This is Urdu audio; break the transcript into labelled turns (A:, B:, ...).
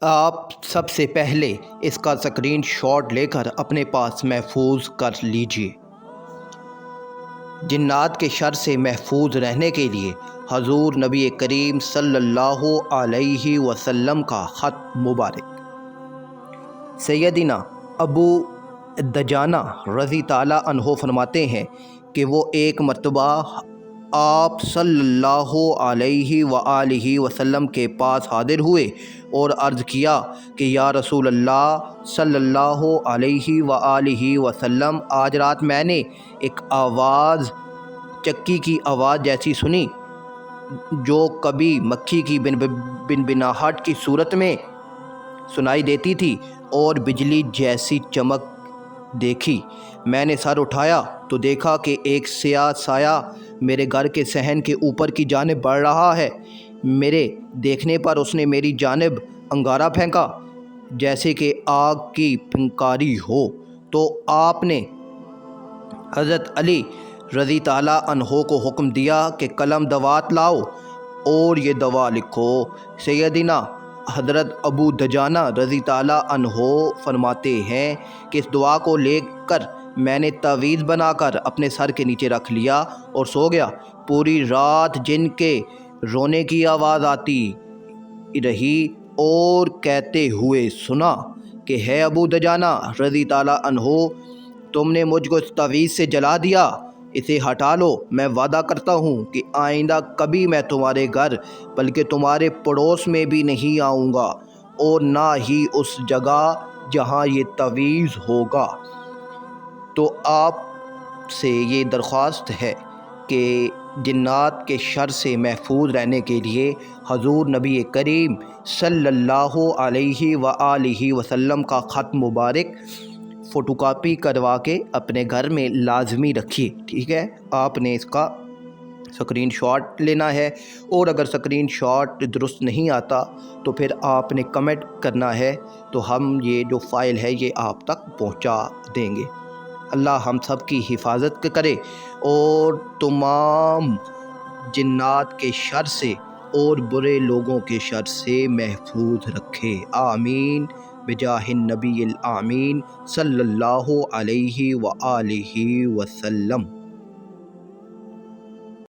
A: آپ سب سے پہلے اس کا اسکرین شاٹ لے کر اپنے پاس محفوظ کر لیجئے۔ جنات کے شر سے محفوظ رہنے کے لیے حضور نبی کریم صلی اللہ علیہ وسلم کا خط مبارک۔ سیدنا ابو دجانہ رضی تعالیٰ عنہ فرماتے ہیں کہ وہ ایک مرتبہ آپ صلی اللہ علیہ وآلہ وسلم کے پاس حاضر ہوئے اور عرض کیا کہ یا رسول اللہ صلی اللہ علیہ وآلہ وسلم، آج رات میں نے ایک آواز چکی کی آواز جیسی سنی جو کبھی مکھی کی بنبناہٹ کی صورت میں سنائی دیتی تھی اور بجلی جیسی چمک دیکھی۔ میں نے سر اٹھایا تو دیکھا کہ ایک سیاہ سایہ میرے گھر کے صحن کے اوپر کی جانب بڑھ رہا ہے۔ میرے دیکھنے پر اس نے میری جانب انگارہ پھینکا جیسے کہ آگ کی پھنکاری ہو، تو آپ نے حضرت علی رضی تعالیٰ عنہ کو حکم دیا کہ قلم دوات لاؤ اور یہ دعا لکھو۔ سیدنا حضرت ابو دجانہ رضی تعالیٰ عنہ فرماتے ہیں کہ اس دعا کو لے کر میں نے تعویذ بنا کر اپنے سر کے نیچے رکھ لیا اور سو گیا۔ پوری رات جن کے رونے کی آواز آتی رہی اور کہتے ہوئے سنا کہ ہے ابو دجانہ رضی تعالیٰ عنہ، تم نے مجھ کو اس تعویذ سے جلا دیا، اسے ہٹا لو۔ میں وعدہ کرتا ہوں کہ آئندہ کبھی میں تمہارے گھر بلکہ تمہارے پڑوس میں بھی نہیں آؤں گا، اور نہ ہی اس جگہ جہاں یہ تعویذ ہوگا۔ تو آپ سے یہ درخواست ہے کہ جنات کے شر سے محفوظ رہنے کے لیے حضور نبی کریم صلی اللہ علیہ وآلہ وسلم کا خط مبارک فوٹو کاپی کروا کے اپنے گھر میں لازمی رکھیے، ٹھیک ہے؟ آپ نے اس کا اسکرین شاٹ لینا ہے، اور اگر اسکرین شاٹ درست نہیں آتا تو پھر آپ نے کمنٹ کرنا ہے، تو ہم یہ جو فائل ہے یہ آپ تک پہنچا دیں گے۔ اللہ ہم سب کی حفاظت کرے اور تمام جنات کے شر سے اور برے لوگوں کے شر سے محفوظ رکھے، آمین بجاہ النبی الامین صلی اللہ علیہ وآلہ وسلم۔